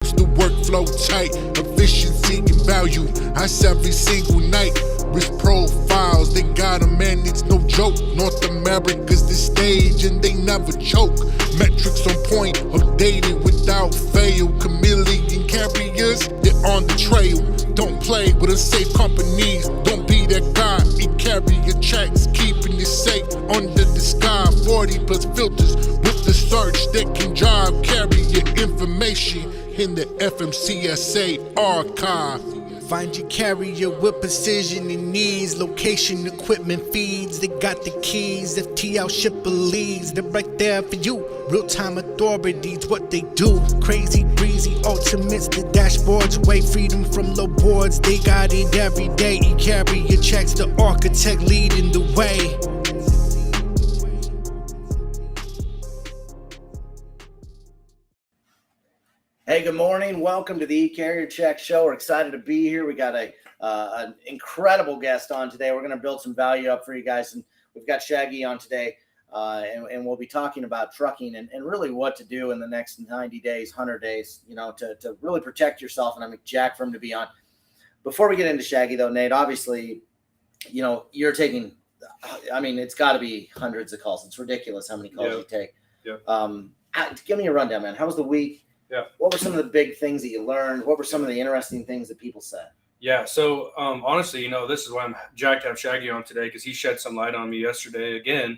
keeps the workflow tight. Efficiency and value, that's every single night. Risk profiles, they got 'em, man, it's no joke. North America's the stage and they never choke. Metrics on point, updated without fail. Chameleon carriers, they're on the trail. Don't play with unsafe companies, don't be that guy. eCarrierChecks, keeping it safe under the sky. 40 plus filters with the search that can drive carrier information in the FMCSA archive. Find your carrier with precision and needs. Location, equipment feeds. They got the keys. FTL shipper leads. They're right there for you. Real-time authorities, what they do. Crazy, breezy, ultimates. The dashboards way. Freedom from low boards. They got it every day. eCarrierChecks, the architect leading the way. Hey, good morning. Welcome to the eCarrierCheck show. We're excited to be here. We got an incredible guest on today. We're going to build some value up for you guys. And we've got Shaggy on today, and we'll be talking about trucking and really what to do in the next 90 days, 100 days, to really protect yourself. And I'm jacked for him to be on. Before we get into Shaggy, though, Nate, obviously, you're taking, it's got to be hundreds of calls. It's ridiculous how many calls you take. Yeah. Give me a rundown, man. How was the week? Yeah. What were some of the big things that you learned? What were some of the interesting things that people said? Yeah. So honestly, this is why I'm jacked to have Shaggy on today, because he shed some light on me yesterday again.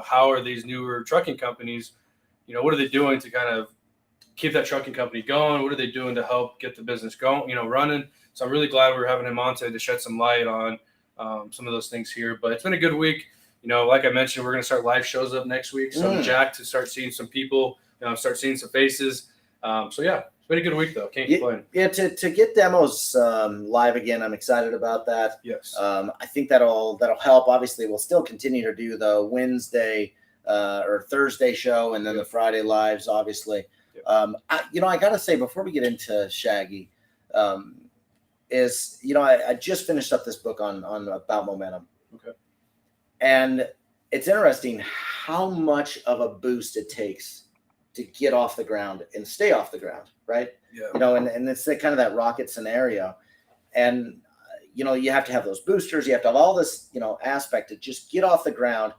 How are these newer trucking companies, what are they doing to kind of keep that trucking company going? What are they doing to help get the business going, running? So I'm really glad we're having him on today to shed some light on some of those things here. But it's been a good week. Like I mentioned, we're going to start live shows up next week. So I'm jacked to start seeing some people, start seeing some faces. So yeah, it's been a good week though. Can't complain. Yeah, to get demos live again, I'm excited about that. Yes. I think that'll help. Obviously, we'll still continue to do the Wednesday or Thursday show, and then the Friday lives. Obviously, I gotta say before we get into Shaggy, I just finished up this book on about momentum. Okay. And it's interesting how much of a boost it takes to get off the ground and stay off the ground, right? Yeah. And it's kind of that rocket scenario. And, you have to have those boosters. You have to have all this, aspect to just get off the ground.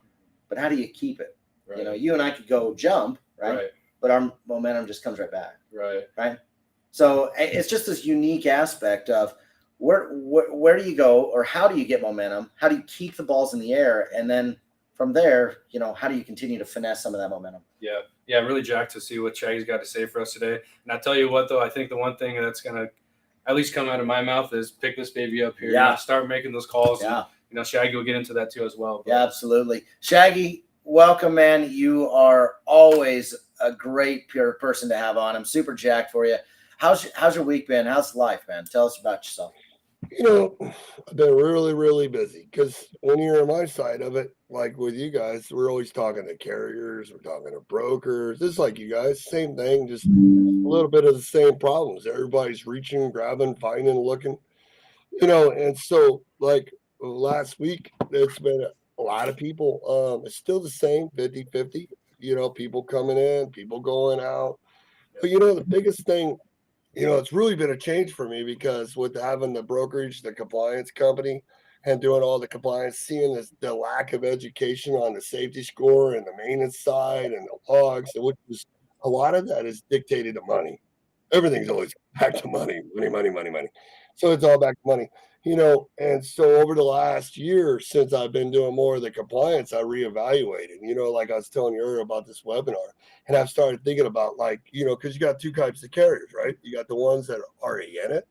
But how do you keep it? Right. You and I could go jump, right? But our momentum just comes right back. Right. So it's just this unique aspect of where do you go, or how do you get momentum? How do you keep the balls in the air? And then from there, how do you continue to finesse some of that momentum? Yeah. Yeah, really jacked to see what Shaggy's got to say for us today. And I'll tell you what, though, I think the one thing that's going to at least come out of my mouth is pick this baby up here. Yeah. Start making those calls. Yeah. And, Shaggy will get into that too as well. But. Yeah, absolutely. Shaggy, welcome, man. You are always a great pure person to have on. I'm super jacked for you. How's your week been? How's life, man? Tell us about yourself. I've been really, really busy because when you're on my side of it, like with you guys, we're always talking to carriers, we're talking to brokers. It's like you guys, same thing, just a little bit of the same problems. Everybody's reaching, grabbing, finding, looking, and so like last week, it's been a lot of people. It's still the same 50-50, people coming in, people going out. But, the biggest thing, it's really been a change for me because with having the brokerage, the compliance company, and doing all the compliance, seeing the lack of education on the safety score and the maintenance side and the logs, which is a lot of that is dictated to money. Everything's always back to money. So it's all back to money, and so over the last year, since I've been doing more of the compliance, I reevaluated, like I was telling you earlier about this webinar, and I've started thinking about because you got two types of carriers, right? You got the ones that are already in it,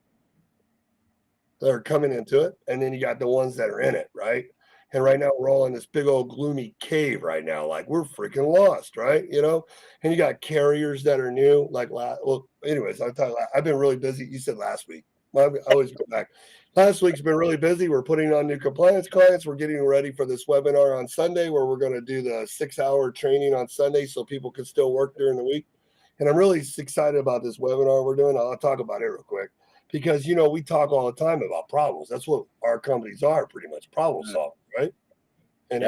that are coming into it, and then you got the ones that are in it, right? And right now we're all in this big old gloomy cave right now, like we're freaking lost, right? And you got carriers that are new, anyways, I've been really busy. You said last week. I always go back. Last week's been really busy. We're putting on new compliance clients. We're getting ready for this webinar on Sunday where we're going to do the 6-hour training on Sunday so people can still work during the week. And I'm really excited about this webinar we're doing. I'll talk about it real quick because, we talk all the time about problems. That's what our companies are, pretty much problem solving, right? And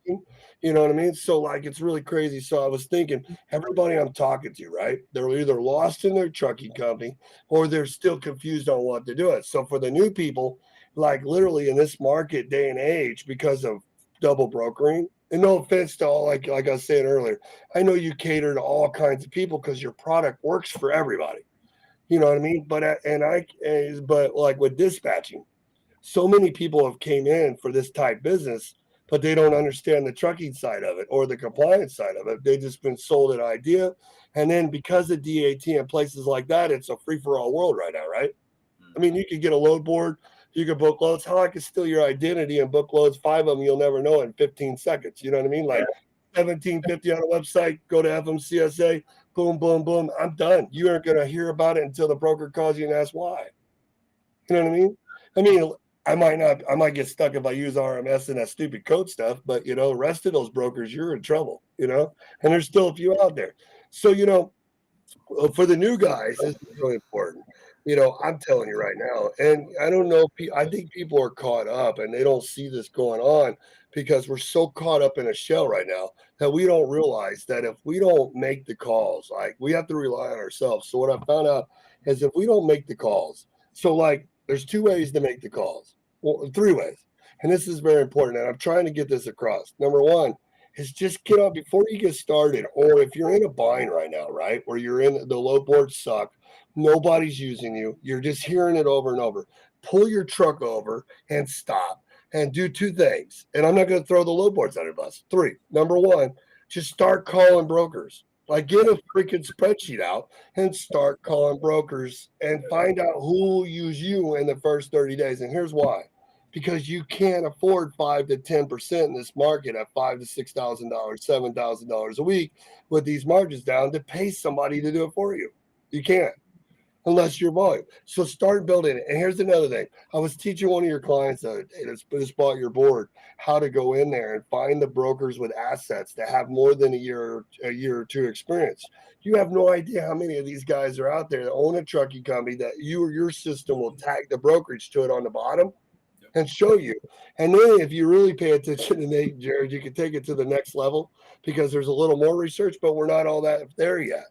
trucking. You know what I mean? So like, it's really crazy. So I was thinking, everybody I'm talking to, right? They're either lost in their trucking company or they're still confused on what to do it. So for the new people, like literally in this market day and age, because of double brokering, and no offense to all, like I was saying earlier, I know you cater to all kinds of people because your product works for everybody. You know what I mean? But like with dispatching, so many people have came in for this type business, but they don't understand the trucking side of it or the compliance side of it. They've just been sold an idea. And then because of DAT and places like that, it's a free for all world right now, right? I mean, you could get a load board, you could book loads. How I could steal your identity and book loads, 5 of them you'll never know in 15 seconds. You know what I mean? Like 1750 on a website, go to FMCSA, boom, boom, boom. I'm done. You aren't going to hear about it until the broker calls you and asks why. You know what I mean? I mean, I might get stuck if I use RMS and that stupid code stuff, but the rest of those brokers, you're in trouble, and there's still a few out there. So, for the new guys, this is really important. I'm telling you right now, and I don't know, I think people are caught up and they don't see this going on because we're so caught up in a shell right now that we don't realize that if we don't make the calls, like we have to rely on ourselves. So what I found out is if we don't make the calls, so like there's 2 ways to make the calls, well, 3 ways, and this is very important. And I'm trying to get this across. Number 1 is just get up before you get started. Or if you're in a bind right now, right, where you're in the load boards suck, nobody's using you, you're just hearing it over and over. Pull your truck over and stop and do 2 things. And I'm not going to throw the load boards under the bus. 3. Number 1, just start calling brokers. Like get a freaking spreadsheet out and start calling brokers and find out who will use you in the first 30 days. And here's why. Because you can't afford 5 to 10% in this market at $5,000 to $6,000, $7,000 a week with these margins down to pay somebody to do it for you. You can't unless you're volume. So start building it. And here's another thing. I was teaching one of your clients that just bought your board how to go in there and find the brokers with assets that have more than a year or 2 experience. You have no idea how many of these guys are out there that own a trucking company that you or your system will tag the brokerage to it on the bottom and show you. And then if you really pay attention to Nate and Jared, you can take it to the next level because there's a little more research, but we're not all that there yet.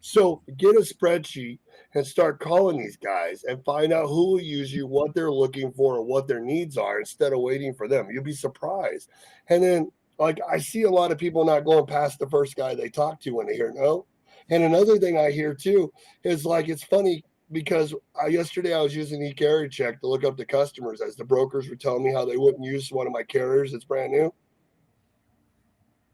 So get a spreadsheet and start calling these guys and find out who will use you, what they're looking for, and what their needs are instead of waiting for them. You'll be surprised. And then, like, I see a lot of people not going past the first guy they talk to when they hear no. And another thing I hear too is like, it's funny because yesterday I was using eCarrierCheck to look up the customers as the brokers were telling me how they wouldn't use one of my carriers that's brand new.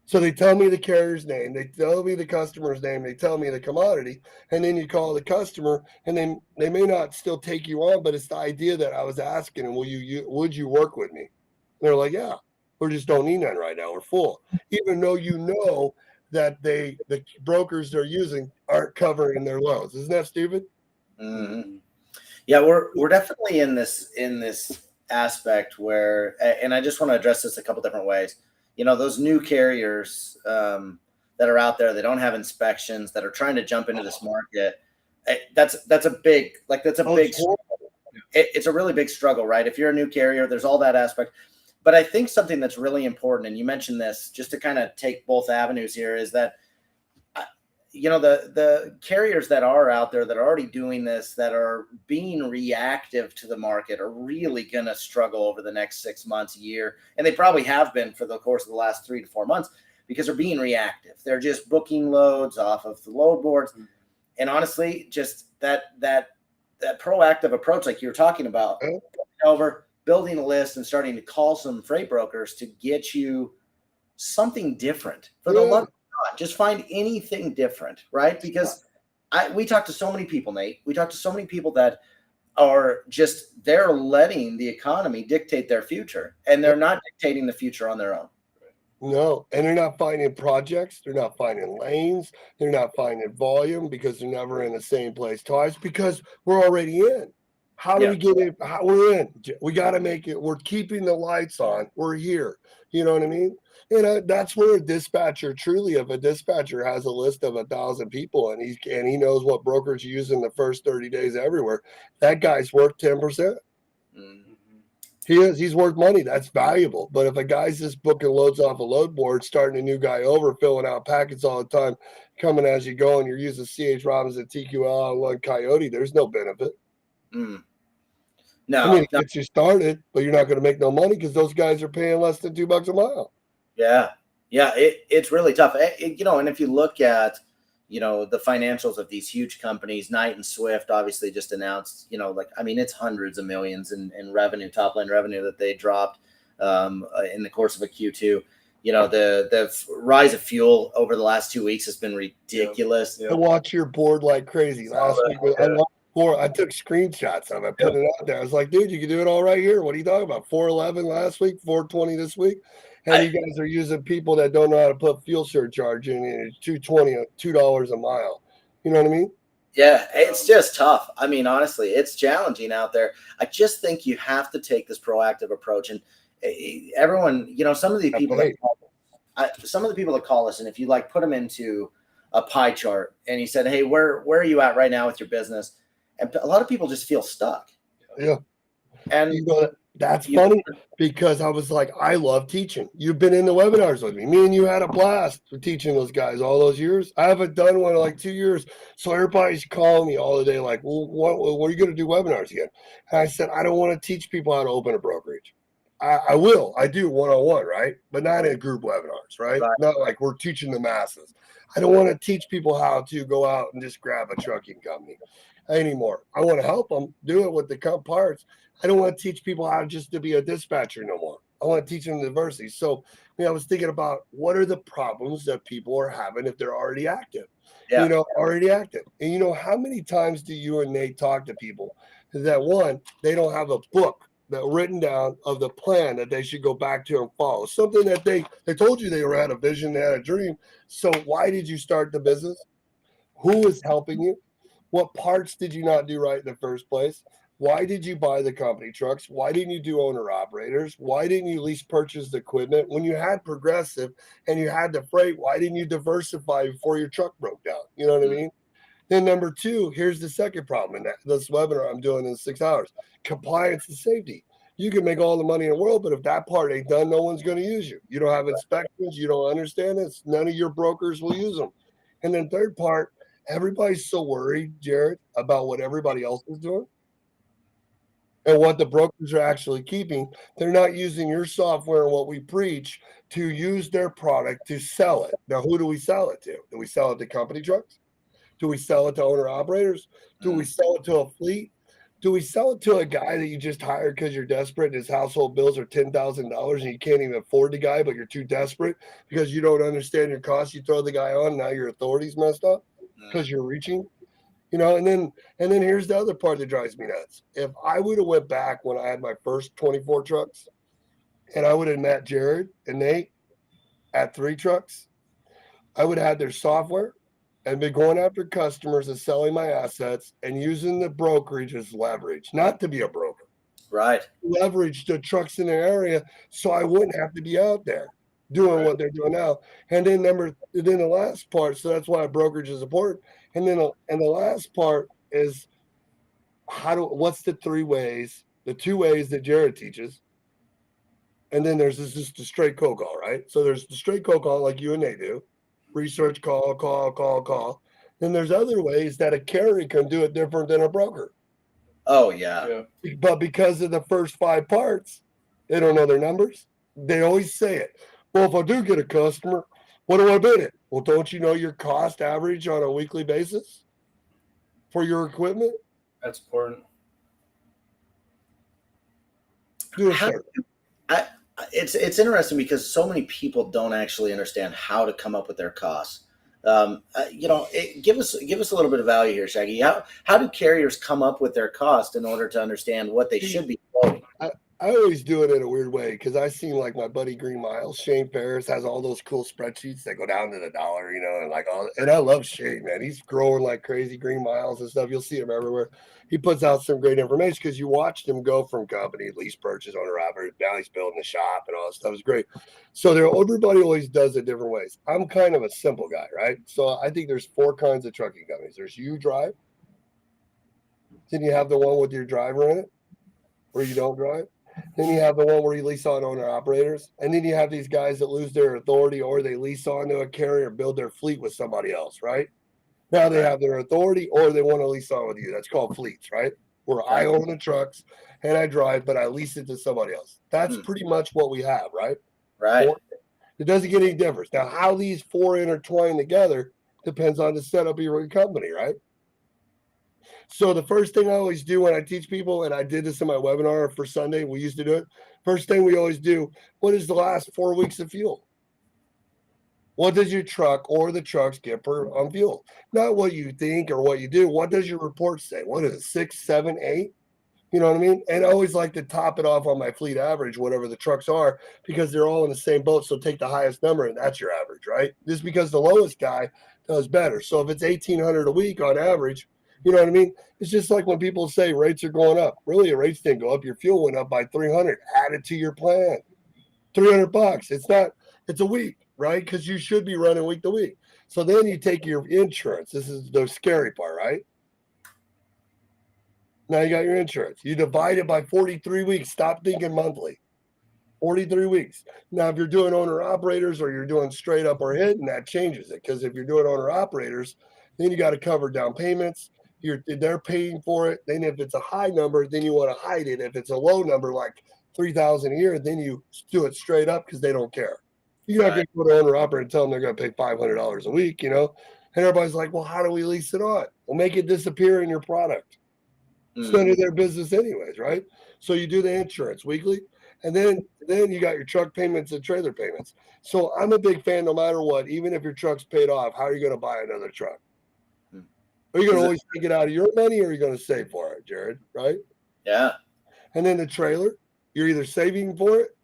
So they tell me the carrier's name, they tell me the customer's name, they tell me the commodity, and then you call the customer, and then they may not still take you on, but it's the idea that I was asking, and would you work with me? And they're like, yeah, we just don't need none right now, we're full. Even though you know that the brokers they're using aren't covering their loans. Isn't that stupid? Mm-hmm. Yeah, we're definitely in this aspect where, and I just want to address this a couple different ways. Those new carriers that are out there, they don't have inspections, that are trying to jump into this market. It's a really big struggle, right? If you're a new carrier, there's all that aspect. But I think something that's really important, and you mentioned this, just to kind of take both avenues here, is that the carriers that are out there that are already doing this, that are being reactive to the market, are really going to struggle over the next 6 months, a year. And they probably have been for the course of the last 3 to 4 months because they're being reactive. They're just booking loads off of the load boards. And honestly, just that proactive approach, like you were talking about, over building a list and starting to call some freight brokers to get you something different for the love. Just find anything different, right? Because we talk to so many people, Nate. We talk to so many people that are just, they're letting the economy dictate their future, and they're not dictating the future on their own. No, and they're not finding projects. They're not finding lanes. They're not finding volume because they're never in the same place twice because we're already in. How do we get in? We're in. We got to make it. We're keeping the lights on. We're here. You know what I mean? That's where a dispatcher, truly, if a dispatcher has a list of 1,000 people and he knows what brokers use in the first 30 days everywhere, that guy's worth 10%. Mm-hmm. He's worth money. That's valuable. But if a guy's just booking loads off a load board, starting a new guy over, filling out packets all the time, coming as you go, and you're using C.H. Robinson, TQL, and one Coyote, there's no benefit. No, I mean, it gets you started, but you're not going to make no money because those guys are paying less than $2 a mile. Yeah. It's really tough. And if you look at, the financials of these huge companies, Knight and Swift obviously just announced, it's hundreds of millions in revenue, top line revenue that they dropped in the course of a Q2. The rise of fuel over the last 2 weeks has been ridiculous. I watch your board like crazy. Last week, I took screenshots of it, put it out there. I was like, dude, you can do it all right here. What are you talking about? 411 last week, 420 this week. And you guys are using people that don't know how to put fuel surcharge in, and it's $2 a mile. You know what I mean? Yeah, it's just tough. I mean, honestly, it's challenging out there. I just think you have to take this proactive approach. And everyone, some of the people that call us, and if you put them into a pie chart, and you said, hey, where are you at right now with your business? And a lot of people just feel stuck. Yeah. And that's funny because I was like, I love teaching. You've been in the webinars with me. Me and you had a blast with teaching those guys all those years. I haven't done one in like 2 years. So everybody's calling me all the day like, well, what are you going to do webinars again? And I said, I don't want to teach people how to open a brokerage. I will. I do one-on-one, right? But not in group webinars, right? Not like we're teaching the masses. I don't want to teach people how to go out and just grab a trucking company anymore. I want to help them do it with the parts. I don't want to teach people how just to be a dispatcher no more. I want to teach them diversity. So, I was thinking about what are the problems that people are having if they're already active, already active. And how many times do you and Nate talk to people that one, they don't have a book that written down of the plan that they should go back to and follow, something that they told you they had a vision, they had a dream. So why did you start the business? Who is helping you? What parts did you not do right in the first place? Why did you buy the company trucks? Why didn't you do owner operators? Why didn't you lease purchase the equipment? When you had Progressive and you had the freight, why didn't you diversify before your truck broke down? You know what I mean? Then number two, here's the second problem in this webinar I'm doing in 6 hours. Compliance and safety. You can make all the money in the world, but if that part ain't done, no one's going to use you. You don't have inspections. You don't understand this. None of your brokers will use them. And then third part, everybody's so worried, Jared, about what everybody else is doing and what the brokers are actually keeping. They're not using your software and what we preach to use their product to sell it. Now, who do we sell it to? Do we sell it to company trucks? Do we sell it to owner operators? Do we sell it to a fleet? Do we sell it to a guy that you just hired because you're desperate and his household bills are $10,000 and you can't even afford the guy, but you're too desperate because you don't understand your costs? You throw the guy on, now your authority's messed up because you're reaching, and then here's the other part that drives me nuts. If I would have went back when I had my first 24 trucks and I would have met Jared and Nate at 3 trucks, I would have had their software and been going after customers and selling my assets and using the brokerage as leverage, not to be a broker. Right. Leverage the trucks in their area so I wouldn't have to be out there doing what they're doing now. And then the last part, so that's why brokerage is important. And then the last part is what's the 3 ways, the 2 ways that Jared teaches. And then there's just the straight cold call, right? So there's the straight cold call like you and they do. Research, call. Then there's other ways that a carrier can do it different than a broker. Oh, yeah. But because of the first 5 parts, they don't know their numbers. They always say it. Well, if I do get a customer, what do I bid it? Well, don't you know your cost average on a weekly basis for your equipment? That's important. Do a search. It's interesting because so many people don't actually understand how to come up with their costs. Give us a little bit of value here, Shaggy. How do carriers come up with their cost in order to understand what they should be quoting? I always do it in a weird way because I seen like my buddy Green Miles, Shane Ferris has all those cool spreadsheets that go down to the dollar, and I love Shane, man. He's growing like crazy, Green Miles and stuff. You'll see him everywhere. He puts out some great information because you watched him go from company, lease purchase, owner operator, now he's building a shop and all that stuff. It's great. So everybody always does it different ways. I'm kind of a simple guy, right? So I think there's 4 kinds of trucking companies. There's you drive. Then you have the one with your driver in it, where you don't drive. Then you have the one where you lease on owner operators. And then you have these guys that lose their authority or they lease onto a carrier, build their fleet with somebody else, right? Now they have their authority or they want to lease on with you. That's called fleets, right? Where I own the trucks and I drive, but I lease it to somebody else. That's pretty much what we have, right? Right. It doesn't get any difference. Now, how these four intertwine together depends on the setup of your company, right? So the first thing I always do when I teach people, and I did this in my webinar for Sunday, we used to do it. First thing we always do, what is the last 4 weeks of fuel? What does your truck or the trucks get on fuel? Not what you think or what you do. What does your report say? What is it, 6, 7, 8? You know what I mean? And I always like to top it off on my fleet average, whatever the trucks are, because they're all in the same boat. So take the highest number, and that's your average, right? Just because the lowest guy does better. So if it's 1,800 a week on average, you know what I mean? It's just like when people say rates are going up. Really, your rates didn't go up. Your fuel went up by 300. Add it to your plan. $300. It's not. It's a week, right? Because you should be running week to week. So then you take your insurance. This is the scary part, right? Now you got your insurance. You divide it by 43 weeks. Stop thinking monthly. 43 weeks. Now, if you're doing owner operators or you're doing straight up or hidden, that changes it. Because if you're doing owner operators, then you got to cover down payments. They're paying for it. Then if it's a high number, then you want to hide it. If it's a low number, like 3,000 a year, then you do it straight up because they don't care. You're not going to go to owner operator and tell them they're going to pay $500 a week, you know? And everybody's like, well, how do we lease it on? Well, make it disappear in your product. It's none of their business anyways, right? So you do the insurance weekly, and then you got your truck payments and trailer payments. So I'm a big fan, no matter what, even if your truck's paid off, how are you going to buy another truck? Are you going to always take it out of your money, or are you going to save for it, Jared, right? Yeah. And then the trailer, you're either saving for it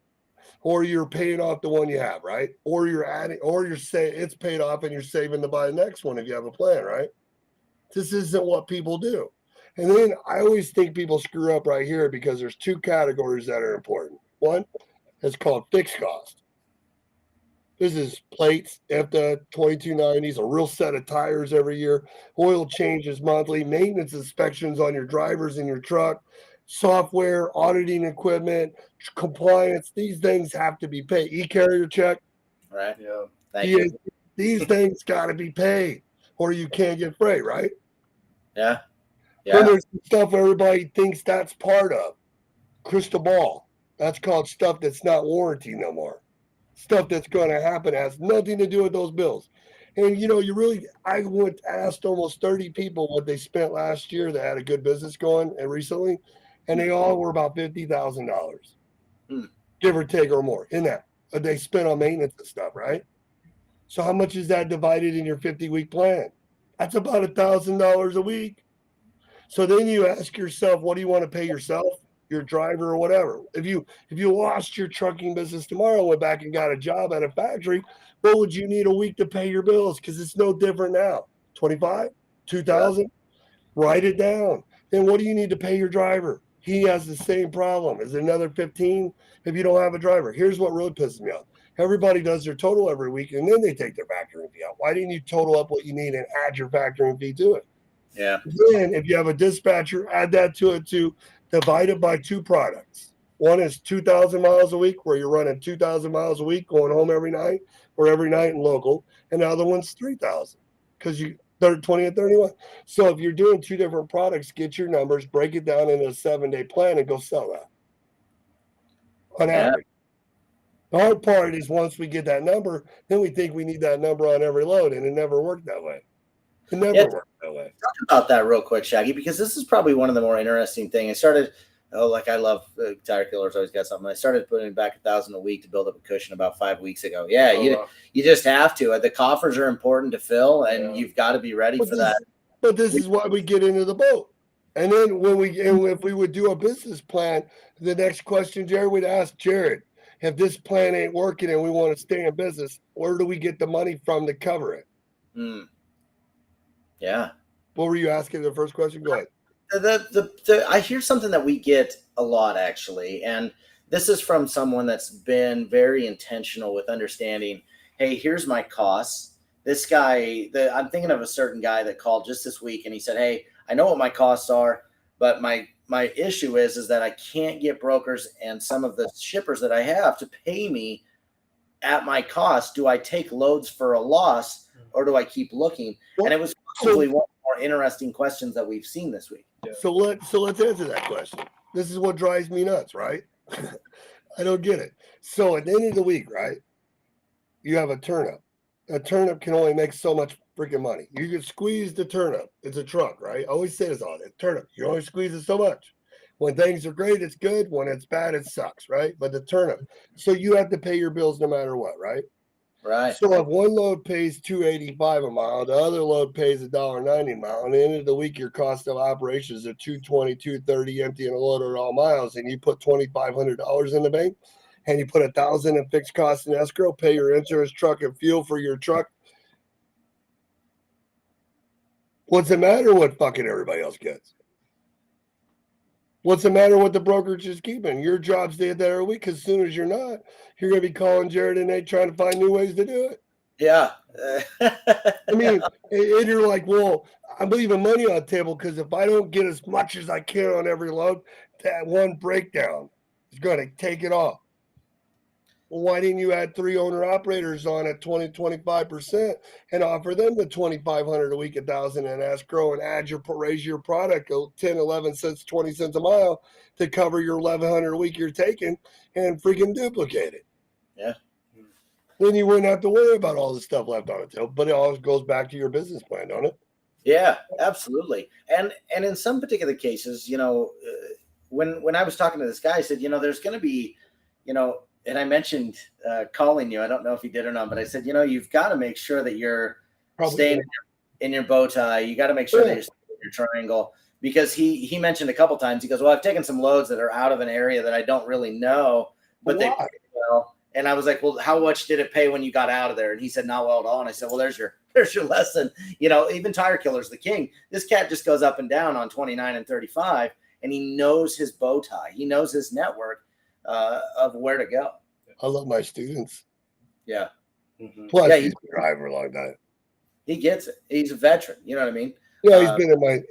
or you're paying off the one you have, right? Or you're adding, or you're saying it's paid off and you're saving to buy the next one if you have a plan, right? This isn't what people do. And then I always think people screw up right here because there's two categories that are important. One is called fixed cost. This is plates, IFTA, 2290s, a real set of tires every year, oil changes monthly, maintenance inspections on your drivers in your truck, software, auditing equipment, compliance. These things have to be paid. eCarrierCheck. Right. Yeah. Thank you. These things got to be paid or you can't get freight, right? Yeah. Yeah. Then there's stuff everybody thinks that's part of. Crystal ball. That's called stuff that's not warranty no more. Stuff that's going to happen has nothing to do with those bills. And, you know, I asked almost 30 people what they spent last year that had a good business going and recently, and they all were about $50,000, give or take or more in that. They spent on maintenance and stuff, right? So how much is that divided in your 50-week plan? That's about $1,000 a week. So then you ask yourself, what do you want to pay yourself, your driver, or whatever? If you lost your trucking business tomorrow and went back and got a job at a factory, what would you need a week to pay your bills? Because it's no different now. 25, 2,000, write it down. Then what do you need to pay your driver? He has the same problem. Is it another 15 if you don't have a driver? Here's what really pisses me off. Everybody does their total every week, and then they take their factoring fee out. Why didn't you total up what you need and add your factoring fee to it? Yeah. Then if you have a dispatcher, add that to it too. Divide it by two products. One is 2,000 miles a week, where you're running 2,000 miles a week, going home every night or every night in local. And the other one's 3,000 because you 20 and 31. So if you're doing two different products, get your numbers, break it down into a 7-day plan and go sell that on average. The hard part is once we get that number, then we think we need that number on every load, and it never worked that way. It never worked that way. Talk about that real quick, Shaggy, because this is probably one of the more interesting things. I started, I love Tire Killer's always got something. I started putting back 1,000 a week to build up a cushion about 5 weeks ago. Yeah, you just have to. The coffers are important to fill, and you've got to be ready for that. But this is why we get into the boat. And then if we would do a business plan, the next question Jared would ask, Jared, if this plan ain't working and we want to stay in business, where do we get the money from to cover it? Yeah. What were you asking the first question? Go ahead. I hear something that we get a lot, actually, and this is from someone that's been very intentional with understanding, hey, here's my costs. This guy, I'm thinking of a certain guy that called just this week, and he said, hey, I know what my costs are, but my my issue is that I can't get brokers and some of the shippers that I have to pay me at my cost. Do I take loads for a loss, or do I keep looking? And it was probably one of the more interesting questions that we've seen this week. Yeah. So let's answer that question. This is what drives me nuts, right? I don't get it. So at the end of the week, right, you have a turnip. A turnip can only make so much freaking money. You can squeeze the turnip. It's a truck, right? I always say this all the turnip. You only squeeze it so much. When things are great, it's good. When it's bad, it sucks, right? But the turnip. So you have to pay your bills no matter what, right? Right. So if one load pays $2.85 a mile, the other load pays $1.90 a mile, and at the end of the week, your cost of operations are $220, $230, emptying a load at all miles, and you put $2,500 in the bank, and you put $1,000 in fixed costs in escrow, pay your insurance, truck, and fuel for your truck. What's the matter what fucking everybody else gets? What's the matter with the brokerage is keeping? Your job's the entire week. As soon as you're not, you're going to be calling Jared and Nate trying to find new ways to do it. Yeah. I mean, and you're like, well, I'm leaving money on the table because if I don't get as much as I can on every load, that one breakdown is going to take it off. Well, why didn't you add 3 owner-operators on at 20-25% and offer them the $2,500 a week, $1,000 in escrow, and raise your product 10, 11 cents, 20 cents a mile to cover your $1,100 a week you're taking and freaking duplicate it? Yeah. Then you wouldn't have to worry about all the stuff left on the table. But it always goes back to your business plan, don't it? Yeah, absolutely. And in some particular cases, when I was talking to this guy, I said, there's going to be, and I mentioned calling you. I don't know if you did or not, but I said, you've got to make sure that you're staying in your bow tie. You got to make sure that you're staying in your triangle, because he mentioned a couple times, he goes, well, I've taken some loads that are out of an area that I don't really know, but they pay well. And I was like, well, how much did it pay when you got out of there? And he said, not well at all. And I said, well, there's your lesson. Even Tire Killer's the king. This cat just goes up and down on 29 and 35, and he knows his bow tie. He knows his network of where to go. I love my students. Yeah. Mm-hmm. Plus, he's been driving a long time. He gets it. He's a veteran. You know what I mean? Yeah,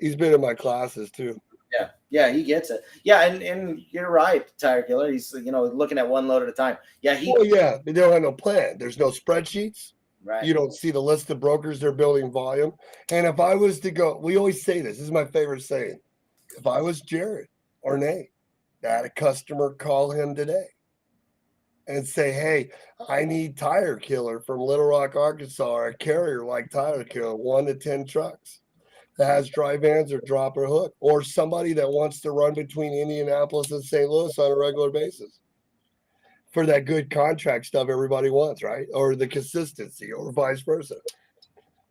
he's been in my classes too. Yeah, he gets it. Yeah, and you're right, Tire Killer. He's looking at one load at a time. Yeah, they don't have no plan. There's no spreadsheets. Right. You don't see the list of brokers they're building volume. And if I was to go, we always say this is my favorite saying. If I was Jared or Nate, I had a customer call him today and say, hey, I need Tire Killer from Little Rock, Arkansas, or a carrier like Tire Killer, 1 to 10 trucks that has dry vans or drop or hook, or somebody that wants to run between Indianapolis and St. Louis on a regular basis for that good contract stuff everybody wants, right? Or the consistency, or vice versa.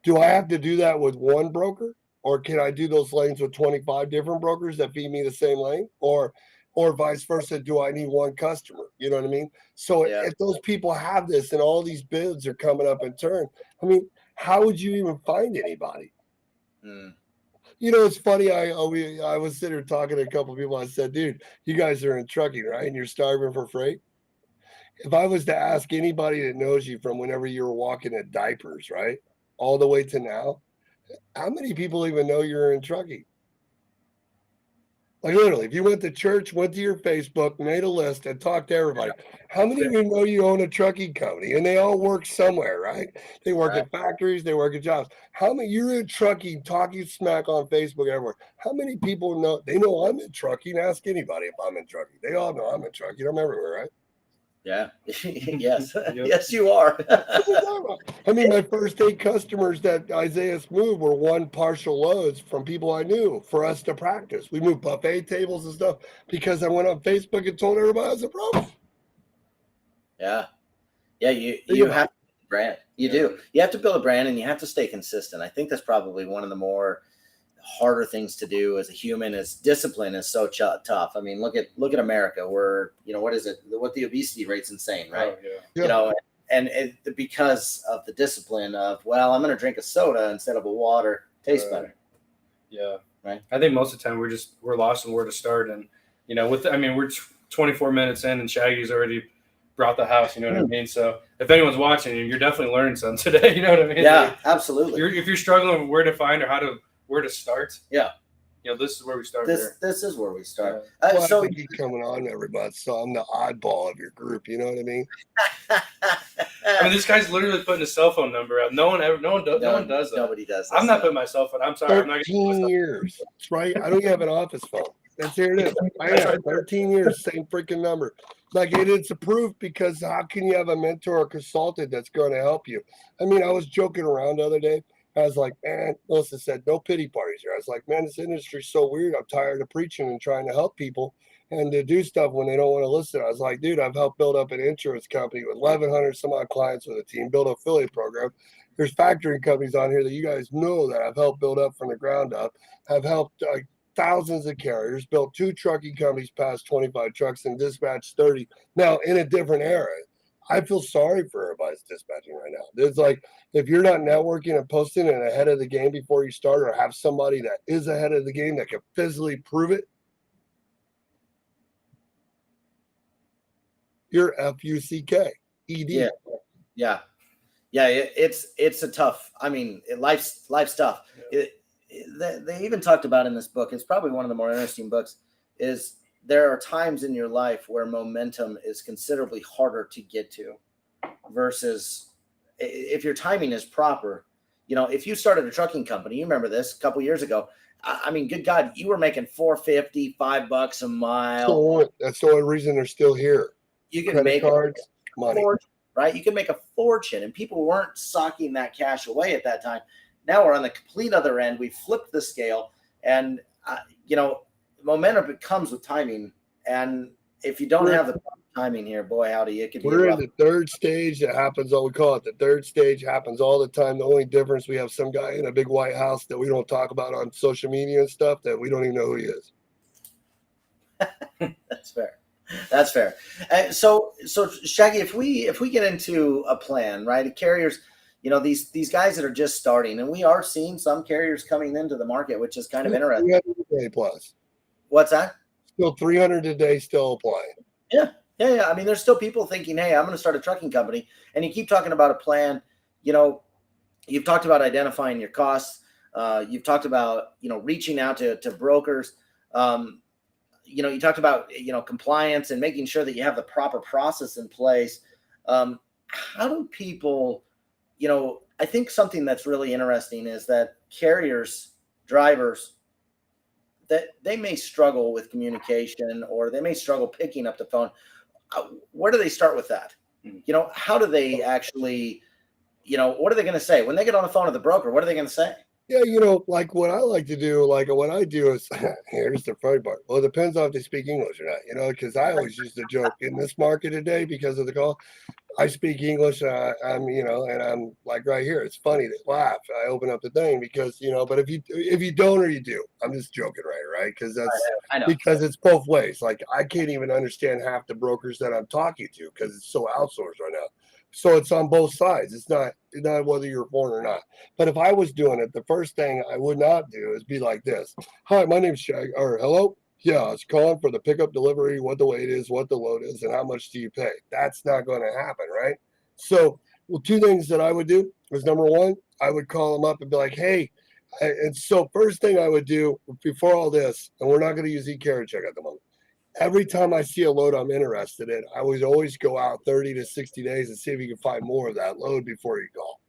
Do I have to do that with one broker, or can I do those lanes with 25 different brokers that feed me the same lane, or vice versa? Do I need one customer? You know what I mean? So if those people have this and all these bids are coming up in turn, I mean, how would you even find anybody? It's funny. I was sitting here talking to a couple of people. I said, dude, you guys are in trucking, right? And you're starving for freight. If I was to ask anybody that knows you from whenever you were walking in diapers, right, all the way to now, how many people even know you're in trucking? Like literally, if you went to church, went to your Facebook, made a list, and talked to everybody, how many of you know you own a trucking company? And they all work somewhere, right? They work at factories, they work at jobs. How many you're in trucking, talking smack on Facebook everywhere? How many people know? They know I'm in trucking. Ask anybody if I'm in trucking. They all know I'm in trucking. I'm everywhere, right? Yeah. Yes. Yes, you are. I mean, my first 8 customers that Isaiah's moved were 1 partial loads from people I knew for us to practice. We moved buffet tables and stuff because I went on Facebook and told everybody I was a pro. Yeah. Yeah. You have to build a brand. You do. You have to build a brand, and you have to stay consistent. I think that's probably one of the more harder things to do as a human. Is discipline is so tough. I mean, look at America. We're what is it? What the obesity rate's insane, right? And because of the discipline of, well, I'm going to drink a soda instead of a water. Tastes better. Yeah. Right. I think most of the time we're lost in where to start, and we're 24 minutes in, and Shaggy's already brought the house. You know what I mean? So if anyone's watching, you're definitely learning something today. You know what I mean? Yeah, absolutely. If you're struggling with where to find or where to start, this is where we start. This is where we start. Well, So I think he's coming on every month, so I'm the oddball of your group. You know what I mean? I mean, this guy's literally putting his cell phone number out. No one does that. Nobody does that. I'm not putting my cell phone. I'm sorry. I'm not 13 years. That's right. I don't even have an office phone. That's here it is. I have 13 years, same freaking number. Like it's approved because how can you have a mentor or consultant that's going to help you? I mean, I was joking around the other day. I was like, man, Melissa said, no pity parties here. I was like, man, this industry's so weird. I'm tired of preaching and trying to help people and to do stuff when they don't want to listen. I was like, dude, I've helped build up an insurance company with 1,100 some odd clients with a team, build an affiliate program. There's factoring companies on here that you guys know that I've helped build up from the ground up. I've helped thousands of carriers, built 2 trucking companies past 25 trucks and dispatched 30. Now, in a different era, I feel sorry for everybody's dispatching right now. There's like, if you're not networking and posting and ahead of the game before you start, or have somebody that is ahead of the game that can physically prove it, you're FUCK-ED. Yeah. It's a tough. I mean, life's tough. They even talked about in this book. It's probably one of the more interesting books. Is there are times in your life where momentum is considerably harder to get to, versus if your timing is proper. If you started a trucking company, you remember this a couple years ago. I mean, good God, you were making $4.50, $5 a mile. That's the only reason they're still here. You can Credit make cards, money. Right? You can make a fortune, and people weren't socking that cash away at that time. Now we're on the complete other end. We flipped the scale, and momentum comes with timing. And if you don't have the timing here, boy, howdy, it could be. We're in the third stage that happens. We call it the third stage. Happens all the time. The only difference, we have some guy in a big White House that we don't talk about on social media and stuff that we don't even know who he is. That's fair. So Shaggy, if we get into a plan, right? Carriers, these guys that are just starting, and we are seeing some carriers coming into the market, which is kind of interesting. 300 a day plus. What's that? Still 300 a day, still applying. Yeah. I mean, there's still people thinking, hey, I'm going to start a trucking company, and you keep talking about a plan. You've talked about identifying your costs. You've talked about reaching out to brokers. You talked about compliance and making sure that you have the proper process in place. How do people, I think something that's really interesting is that carriers, drivers, that they may struggle with communication, or they may struggle picking up the phone. Where do they start with that? How do they actually, what are they going to say when they get on the phone with the broker? What are they going to say? Yeah, like what I like to do, like what I do is, here's the funny part. Well, it depends on if they speak English or not, because I always use the joke in this market today because of the call. I speak English, I'm, and I'm like right here. It's funny to laugh. I open up the thing because, but if you don't or you do, I'm just joking, right? Because I know. Because it's both ways. Like I can't even understand half the brokers that I'm talking to because it's so outsourced right now. So it's on both sides. It's not whether you're born or not. But if I was doing it, the first thing I would not do is be like this. Hi, my name's Shaggy. Or hello. Yeah, I was calling for the pickup delivery, what the weight is, what the load is, and how much do you pay? That's not going to happen, right? So, 2 things that I would do was, number one, I would call them up and be like, hey, and so first thing I would do before all this, and we're not going to use eCarrierCheck at the moment. Every time I see a load I'm interested in, I would always go out 30 to 60 days and see if you can find more of that load before you call.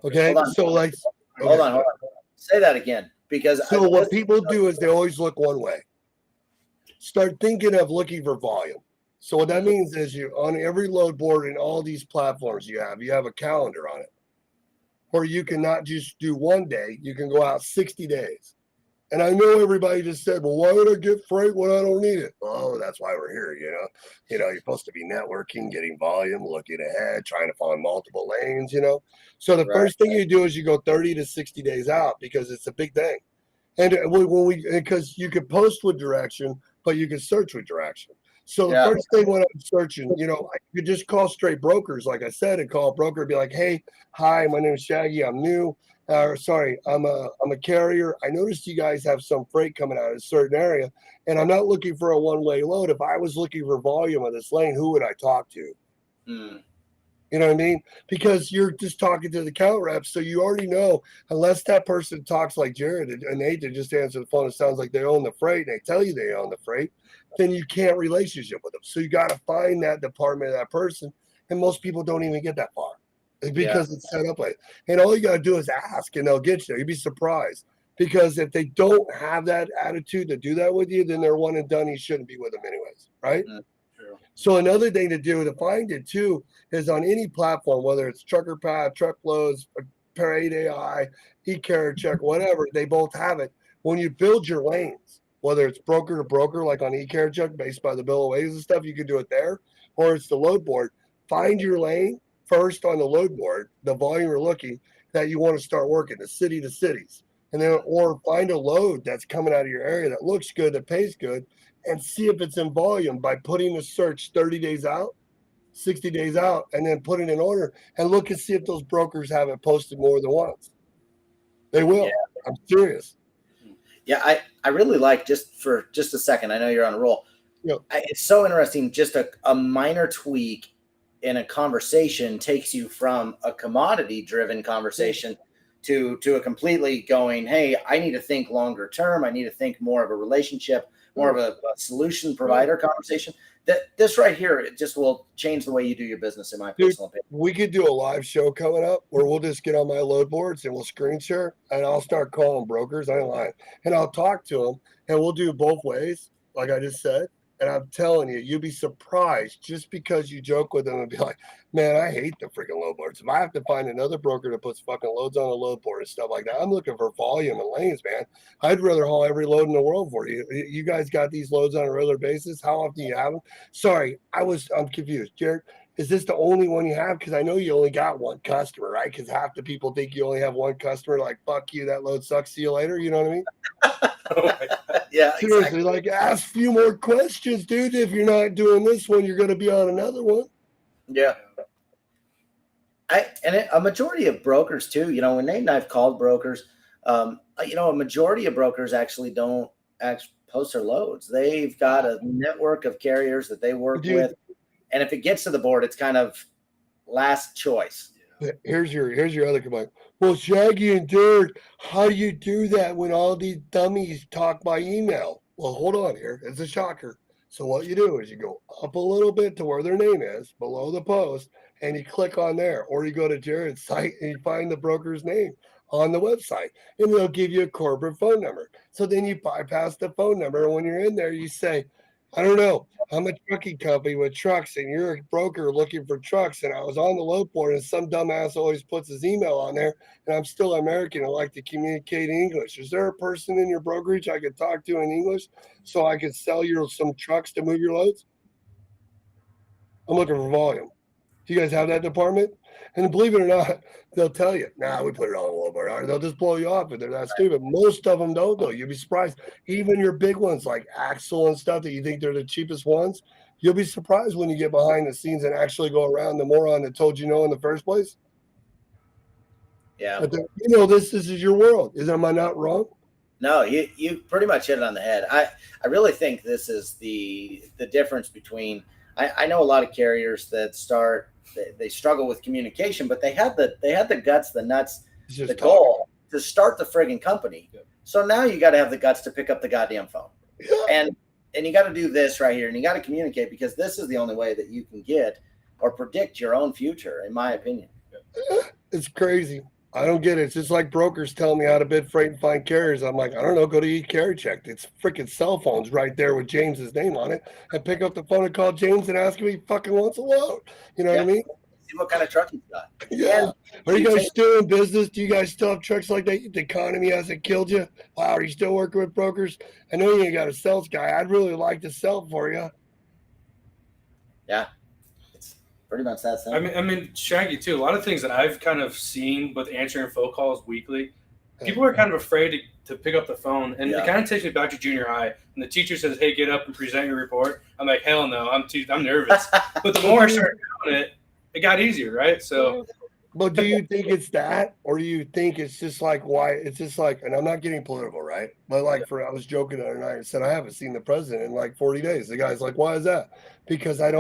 Okay, so like, hold on. Say that again. Because what people do is they always look one way. Start thinking of looking for volume. So what that means is you on every load board in all these platforms you have a calendar on it. Or you can not just do one day, you can go out 60 days. And I know everybody just said, well, why would I get freight when I don't need it? Oh, that's why we're here, you're supposed to be networking, getting volume, looking ahead, trying to find multiple lanes, So the first thing you do is you go 30 to 60 days out because it's a big thing. And because you could post with direction, but you can search with direction. So the first thing when I'm searching, I could just call straight brokers, like I said, and call a broker and be like, hey, hi, my name is Shaggy. I'm new. I'm a carrier. I noticed you guys have some freight coming out of a certain area, and I'm not looking for a one-way load. If I was looking for volume on this lane, who would I talk to? You know what I mean? Because you're just talking to the account rep, so you already know, unless that person talks like Jared and Nathan just answer the phone, it sounds like they own the freight and they tell you they own the freight, then you can't relationship with them. So you got to find that department of that person. And most people don't even get that far because it's set up like, and all you got to do is ask and they'll get you. You'd be surprised. Because if they don't have that attitude to do that with you, then they're one and done. You shouldn't be with them anyways, right? True. So another thing to do to find it too is on any platform, whether it's Trucker Pad, Truckloads, Parade AI, eCarrierCheck, whatever, they both have it. When you build your lanes, whether it's broker to broker, like on eCarrierCheck, based by the bill of wages and stuff, you can do it there, or it's the load board. Find your lane first on the load board, the volume you're looking that you want to start working, the city to cities. And then, or find a load that's coming out of your area that looks good, that pays good, and see if it's in volume by putting a search 30 days out, 60 days out, and then put it in order and look and see if those brokers have it posted more than once. They will. Yeah. I'm serious. Yeah, I really like, just for just a second, I know you're on a roll. Yep. It's so interesting. Just a minor tweak in a conversation takes you from a commodity driven conversation to a completely going, hey, I need to think longer term. I need to think more of a relationship, more of a solution provider conversation. This right here, it just will change the way you do your business, in my personal opinion. We could do a live show coming up where we'll just get on my load boards and we'll screen share and I'll start calling brokers. I ain't lying. And I'll talk to them and we'll do both ways, like I just said. And I'm telling you, you'll be surprised just because you joke with them and be like, man, I hate the freaking load boards. If I have to find another broker that puts fucking loads on a load board and stuff like that, I'm looking for volume and lanes, man. I'd rather haul every load in the world for you. You guys got these loads on a regular basis. How often do you have them? Sorry, I'm confused. Jared, is this the only one you have? Because I know you only got one customer, right? Because half the people think you only have one customer. Like, fuck you, that load sucks. See you later. You know what I mean? Yeah, seriously, exactly. like ask a few more questions, dude. If you're not doing this one, you're going to be on another one. Yeah. A majority of brokers too, when Nate and I've called brokers, a majority of brokers actually don't post their loads. They've got a network of carriers that they work with. And if it gets to the board, it's kind of last choice. Here's your other complaint. Well, Shaggy and Dirt, how do you do that when all these dummies talk by email? Well, hold on here. It's a shocker. So what you do is you go up a little bit to where their name is below the post and you click on there, or you go to Jared's site and you find the broker's name on the website and they'll give you a corporate phone number. So then you bypass the phone number. And when you're in there, you say, I don't know, I'm a trucking company with trucks and you're a broker looking for trucks. And I was on the load board and some dumbass always puts his email on there. And I'm still American. I like to communicate in English. Is there a person in your brokerage I could talk to in English so I could sell you some trucks to move your loads? I'm looking for volume. Do you guys have that department? And believe it or not, they'll tell you, nah, we put it on the load board. They'll just blow you off if they're that stupid. Most of them don't, though. You'll be surprised. Even your big ones like Axel and stuff that you think they're the cheapest ones, you'll be surprised when you get behind the scenes and actually go around the moron that told you no in the first place. Yeah. But this is your world. Am I not wrong? No, you pretty much hit it on the head. I really think this is the difference between. I know a lot of carriers that they struggle with communication, but they had the guts, the nuts, the goal to start the friggin' company. Yeah. So now you got to have the guts to pick up the goddamn phone, and you got to do this right here, and you got to communicate, because this is the only way that you can get or predict your own future, in my opinion. It's crazy. I don't get it. It's just like brokers telling me how to bid freight and find carriers. I'm like, I don't know. Go to eCarrierCheck. It's freaking cell phones right there with James's name on it. I pick up the phone and call James and ask him if he fucking wants a load. You know what I mean? See what kind of truck he's got. Yeah. Are you guys still in business? Do you guys still have trucks like that? The economy hasn't killed you? Wow. Are you still working with brokers? I know you ain't got a sales guy. I'd really like to sell for you. Yeah. Pretty much that simple. I mean, Shaggy too. A lot of things that I've kind of seen with answering phone calls weekly, people are kind of afraid to pick up the phone, and it kind of takes me back to junior high. And the teacher says, "Hey, get up and present your report." I'm like, "Hell no, I'm nervous." But the more I started doing it got easier, right? So, but do you think it's that, or do you think it's just like why? It's just like, and I'm not getting political, right? But like, I was joking the other night and said I haven't seen the president in like 40 days. The guy's like, "Why is that?" Because I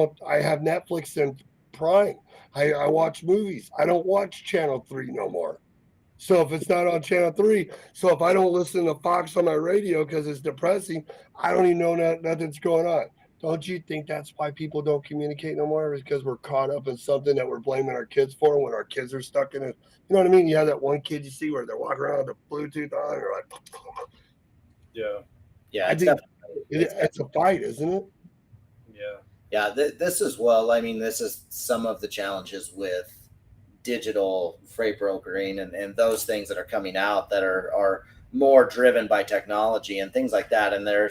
have Netflix and Prime. I watch movies. I don't watch Channel 3 no more. So if it's not on Channel 3, so if I don't listen to Fox on my radio because it's depressing, I don't even know nothing's going on. Don't you think that's why people don't communicate no more? Is because we're caught up in something that we're blaming our kids for when our kids are stuck in it. You know what I mean? You have that one kid you see where they're walking around with the Bluetooth on, and they're like, Yeah, I think it's a fight, isn't it? Yeah. This is, well, I mean, this is some of the challenges with digital freight brokering and those things that are coming out that are more driven by technology and things like that. And there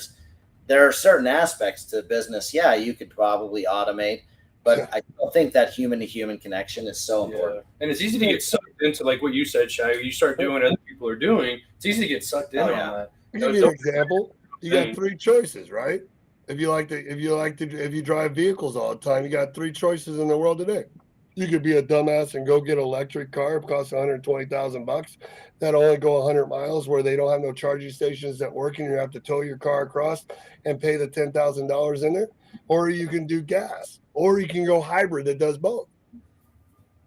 are certain aspects to business. Yeah, you could probably automate, but I don't think that human to human connection is so important. And it's easy to get sucked into, like what you said, Shaggy. You start doing what other people are doing. It's easy to get sucked in on that. I'll give you an example. You got three choices, right? If you drive vehicles all the time, you got three choices in the world today. You could be a dumbass and go get an electric car. It costs $120,000. That'll only go 100 miles where they don't have no charging stations that work, and you have to tow your car across and pay the $10,000 in there. Or you can do gas, or you can go hybrid that does both.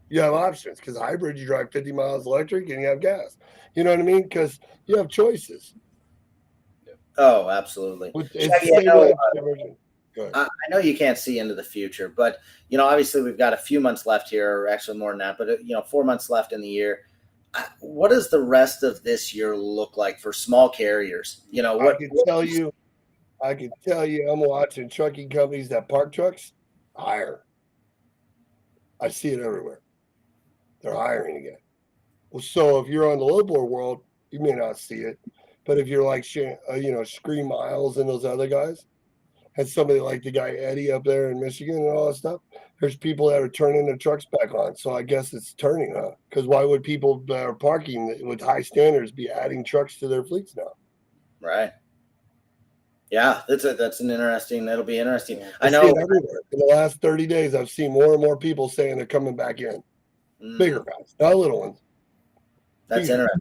You have options because hybrid, you drive 50 miles electric and you have gas. You know what I mean? Because you have choices. Oh, absolutely. Shaggy, I know you can't see into the future, but obviously we've got a few months left here, or actually more than that, but 4 months left in the year. What does the rest of this year look like for small carriers? I can tell you, I'm watching trucking companies that park trucks hire. I see it everywhere. They're hiring again. Well, so if you're on the lowboard world, you may not see it, but if you're like Scream Miles and those other guys, and somebody like the guy Eddie up there in Michigan and all that stuff, there's people that are turning their trucks back on. So I guess it's turning, huh? Because why would people that are parking with high standards be adding trucks to their fleets now? Right. Yeah, that'll be interesting. I know everywhere. In the last 30 days, I've seen more and more people saying they're coming back in. Bigger guys, not little ones. That's interesting.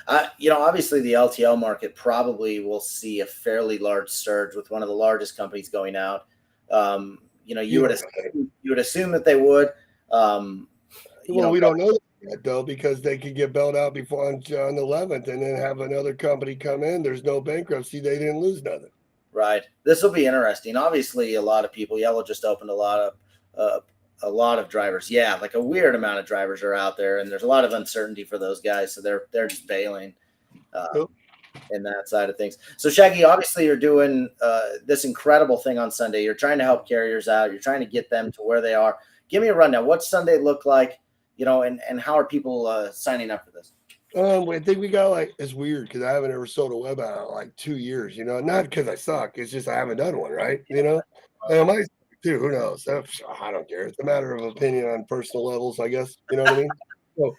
Obviously the LTL market probably will see a fairly large surge with one of the largest companies going out. You would assume that they would. We don't know that yet, though, because they could get bailed out before on the 11th and then have another company come in. There's no bankruptcy. They didn't lose nothing. Right. This will be interesting. Obviously, a lot of people. Yellow just opened a lot of drivers. Yeah, like a weird amount of drivers are out there, and there's a lot of uncertainty for those guys, so they're just bailing in that side of things. So Shaggy, obviously you're doing this incredible thing on Sunday. You're trying to help carriers out. You're trying to get them to where they are. Give me a rundown. What's Sunday look like? And how are people signing up for this? I think we got it's weird because I haven't ever sold a web out in like 2 years. Not because I suck. It's just I haven't done one, right? And I might too. Who knows? I don't care. It's a matter of opinion on personal levels, I guess. You know what I mean? So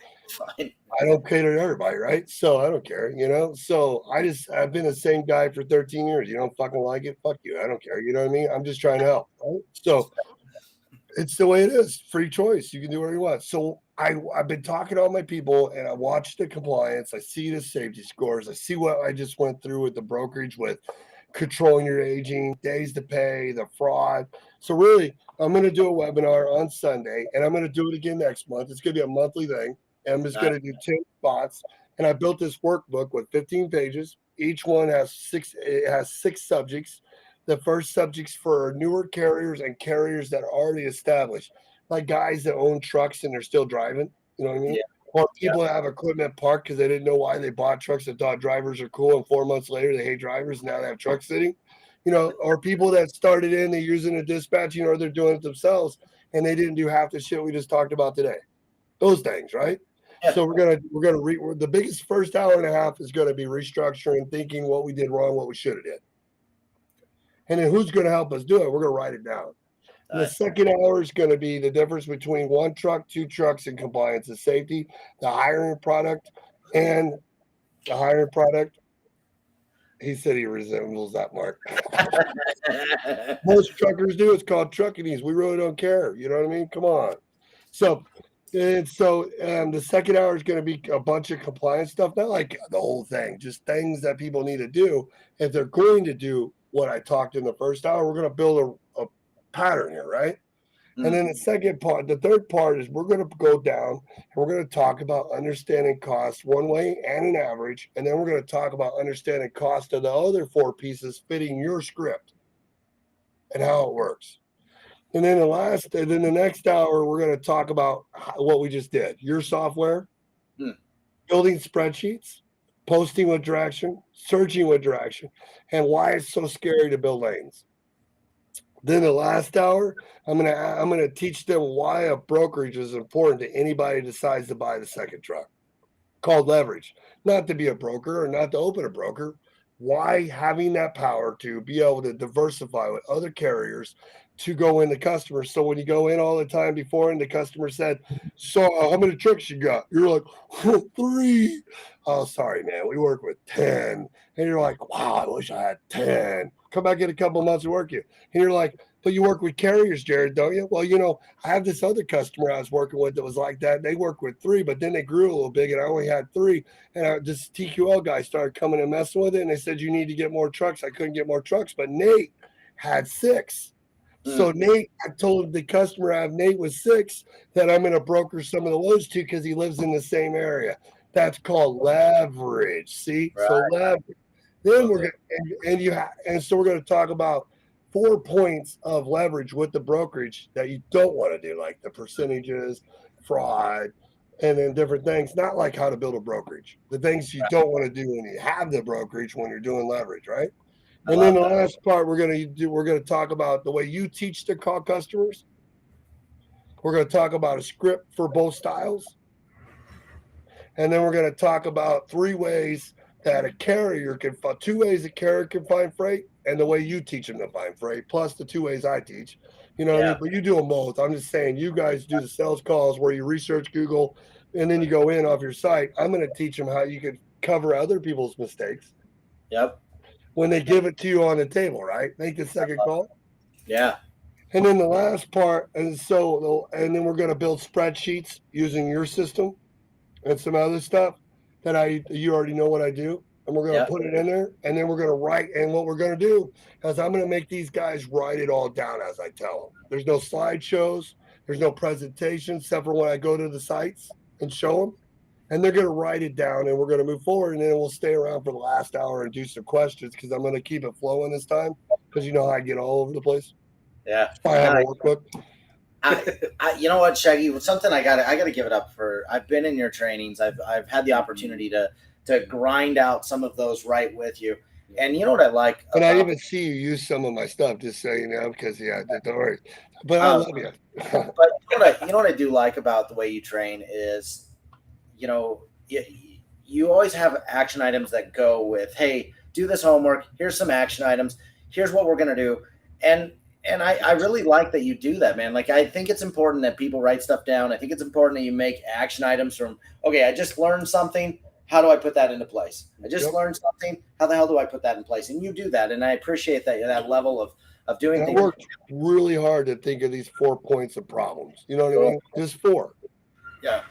I don't cater to everybody, right? So I don't care. So I've been the same guy for 13 years. You don't fucking like it? Fuck you. I don't care. You know what I mean? I'm just trying to help. Right? So it's the way it is. Free choice. You can do whatever you want. So I've been talking to all my people, and I watch the compliance. I see the safety scores. I see what I just went through with the brokerage with controlling your aging, days to pay, the fraud. So really, I'm going to do a webinar on Sunday, and I'm going to do it again next month. It's going to be a monthly thing. And I'm just going to do 10 spots. And I built this workbook with 15 pages. Each one has six subjects. The first subjects for newer carriers and carriers that are already established, like guys that own trucks and they're still driving. You know what I mean? Yeah. Or people that have equipment parked because they didn't know why they bought trucks and thought drivers are cool, and 4 months later they hate drivers. And now they have trucks sitting. Or people that started in, they're using a dispatch, or they're doing it themselves, and they didn't do half the shit we just talked about today. Those things, right? Yeah. So we're gonna the biggest first hour and a half is gonna be restructuring, thinking what we did wrong, what we should have did. And then who's going to help us do it? We're going to write it down. The second hour is going to be the difference between one truck, two trucks, and compliance and safety, the hiring product, and the hiring product. He said he resembles that, Mark. Most truckers do. It's called truckinese. We really don't care. You know what I mean? Come on. So the second hour is going to be a bunch of compliance stuff, not like the whole thing, just things that people need to do if they're going to do what I talked in the first hour. We're going to build a pattern here, right? And then the third part is we're going to go down and we're going to talk about understanding cost one way and an average. And then we're going to talk about understanding cost of the other 4 pieces fitting your script and how it works. And then the next hour, we're going to talk about what we just did, your software, building spreadsheets, posting with direction, searching with direction, and why it's so scary to build lanes. Then the last hour, I'm gonna teach them why a brokerage is important to anybody who decides to buy the second truck, called leverage. Not to be a broker or not to open a broker. Why having that power to be able to diversify with other carriers to go into customers. So when you go in all the time before and the customer said, so how many trucks you got? You're like, 3. Oh, sorry, man. We work with 10. And you're like, wow, I wish I had 10. Come back in a couple of months and work you. And you're like, but you work with carriers, Jared, don't you? Well, I have this other customer I was working with that was like that. They worked with 3, but then they grew a little big and I only had 3. And this TQL guy started coming and messing with it. And they said, you need to get more trucks. I couldn't get more trucks, but Nate had 6. So Nate, I told the customer I have Nate with 6 that I'm going to broker some of the loads to because he lives in the same area. That's called leverage. See, right. So leverage. Then we're going so we're going to talk about 4 points of leverage with the brokerage that you don't want to do, like the percentages, fraud, and then different things. Not like how to build a brokerage. The things you don't want to do when you have the brokerage when you're doing leverage, right? And then the last part we're going to talk about the way you teach to call customers. We're going to talk about a script for both styles. And then we're going to talk about 3 ways that a carrier can find, 2 ways a carrier can find freight and the way you teach them to find freight, plus the 2 ways I teach. What I mean? But you do them both. I'm just saying you guys do the sales calls where you research Google and then you go in off your site. I'm going to teach them how you can cover other people's mistakes. Yep. When they give it to you on the table, right? Make the second call. Yeah. And then the last part, and then we're going to build spreadsheets using your system and some other stuff that you already know what I do. And we're going to put it in there. And then we're going to write. And what we're going to do is I'm going to make these guys write it all down as I tell them. There's no slideshows. There's no presentations except for when I go to the sites and show them. And they're going to write it down and we're going to move forward. And then we'll stay around for the last hour and do some questions because I'm going to keep it flowing this time because you know how I get all over the place. Yeah. I have a workbook. You know what, Shaggy? Something I gotta give it up for. I've been in your trainings. I've had the opportunity to grind out some of those right with you. And you know what I like? And I even see you use some of my stuff, just so you know, because don't worry. But I love you. But you know what I do like about the way you train is, you always have action items that go with, hey, do this homework. Here's some action items. Here's what we're going to do. And I really like that you do that, man. Like, I think it's important that people write stuff down. I think it's important that you make action items from, okay, I just learned something. How do I put that into place? I just learned something. How the hell do I put that in place? And you do that. And I appreciate that level of doing things. I worked really hard to think of these 4 points of problems. You know what I mean? Just 4. Yeah.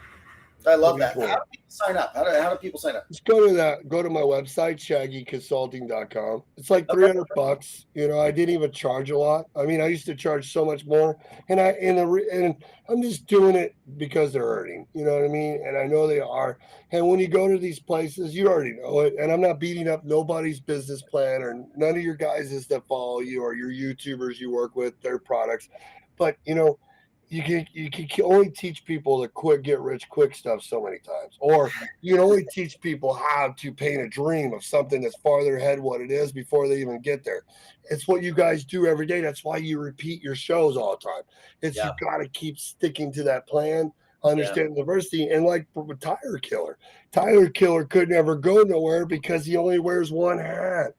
I love that. How do people sign up? How do people sign up? Just go to my website, shaggyconsulting.com. It's like $300. I didn't even charge a lot. I mean, I used to charge so much more. And I'm just doing it because they're earning. You know what I mean? And I know they are. And when you go to these places, you already know it. And I'm not beating up nobody's business plan or none of your guys that follow you or your YouTubers you work with, their products. But you can only teach people the get rich quick stuff so many times, or you can only teach people how to paint a dream of something that's farther ahead what it is before they even get there. It's what you guys do every day. That's why you repeat your shows all the time. You got to keep sticking to that plan, understand diversity. And like Tyler Killer could never go nowhere because he only wears one hat.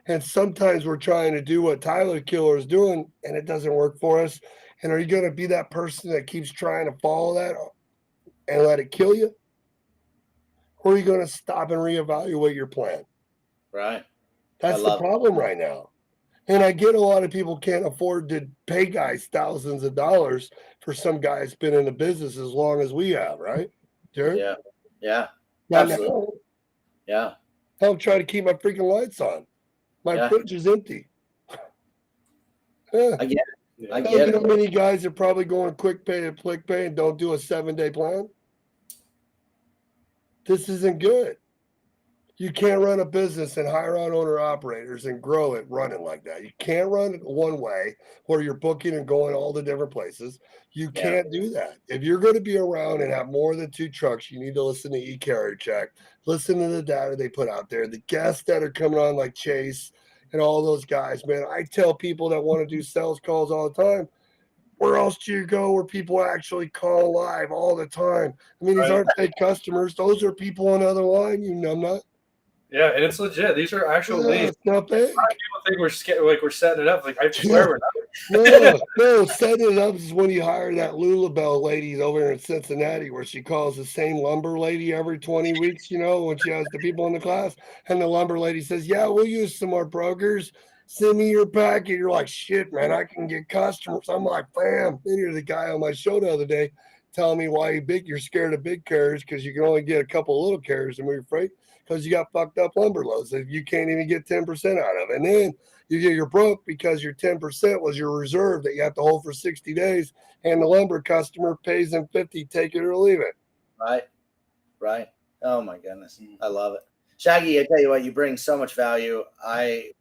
And sometimes we're trying to do what Tyler Killer is doing, and it doesn't work for us. And are you going to be that person that keeps trying to follow that and let it kill you? Or are you going to stop and reevaluate your plan? Right. That's the problem right now. And I get a lot of people can't afford to pay guys thousands of dollars for some guy that's been in the business as long as we have, right, Jared? Yeah. Yeah. Absolutely. Yeah. I'm trying to keep my freaking lights on. My fridge is empty. Yeah. I get it. Yeah. I You get know it. how many guys are probably going quick pay to quick pay and don't do a 7-day plan? This isn't good. You can't run a business and hire out owner operators and grow it running like that. You can't run it one way where you're booking and going all the different places. You Yeah. can't do that. If you're going to be around and have more than 2 trucks, you need to listen to eCarrierCheck. Listen to the data they put out there. The guests that are coming on like Chase and all those guys, man. I tell people that want to do sales calls all the time, where else do you go where people actually call live all the time? I mean, these Right. aren't fake customers. Those are people on the other line, you numbnut. Yeah, and it's legit. These are actual Yeah, leads. it's not fake. People think we're scared, like we're setting it up. Like I swear we're No, no, setting it up is when you hire that Lulabelle lady over there in Cincinnati, where she calls the same lumber lady every 20 weeks, when she has the people in the class. And the lumber lady says, yeah, we'll use some more brokers. Send me your packet. You're like, shit, man, I can get customers. I'm like, bam. Then here's the guy on my show the other day telling me why you're scared of big carriers because you can only get a couple of little carriers to move your freight because you got fucked up lumber loads that you can't even get 10% out of. And then you're broke because your 10% was your reserve that you have to hold for 60 days, and the lumber customer pays them 50, take it or leave it. Right. Oh my goodness, I love it, Shaggy. I tell you what, you bring so much value. I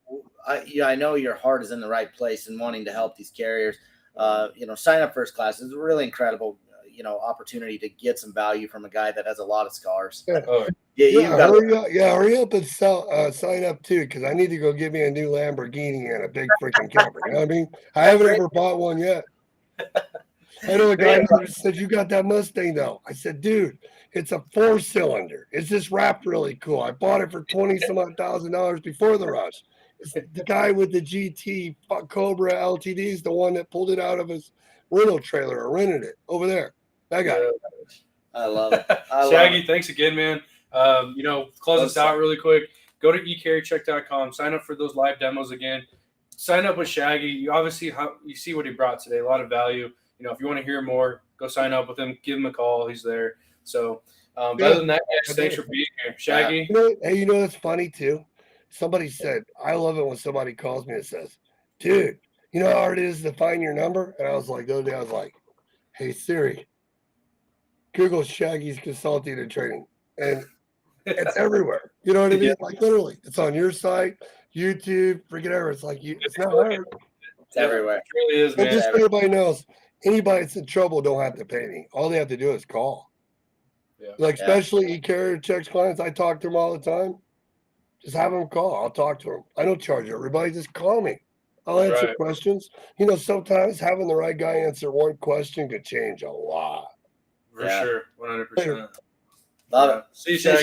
know your heart is in the right place and wanting to help these carriers. Sign up first class is a really incredible, opportunity to get some value from a guy that has a lot of scars. Yeah. Hurry up and sign up too, because I need to go get me a new Lamborghini and a big freaking camper. You know what I mean? I haven't ever bought one yet. I know a guy said, you got that Mustang though. I said, dude, it's a 4-cylinder. It's just wrapped really cool. I bought it for $20,000 before the rush. It's the guy with the GT Cobra LTD is the one that pulled it out of his rental trailer or rented it over there. That guy. Yeah. I love it. Shaggy, thanks again, man. Close us out really quick. Go to eCarrierCheck.com. Sign up for those live demos again. Sign up with Shaggy. You obviously you see what he brought today. A lot of value. If you want to hear more, go sign up with him. Give him a call. He's there. So, other than that, guys, thanks for being here, Shaggy. Hey, that's funny too. Somebody said, I love it when somebody calls me and says, dude, you know how hard it is to find your number? And I was like, the other day, I was like, hey, Siri, Google Shaggy's Consulting and Training. And it's everywhere. You know what I mean? Yeah. Like literally, it's on your site, YouTube, freaking ever. It's like it's not hard. It's everywhere. It really is, man. And just so everybody knows, anybody that's in trouble don't have to pay me. All they have to do is call. Yeah. Like especially eCarrierCheck clients, I talk to them all the time. Just have them call. I'll talk to them. I don't charge everybody. Just call me. I'll answer questions. Sometimes having the right guy answer one question could change a lot. For sure. 100%. Love it. See you, Shaggy.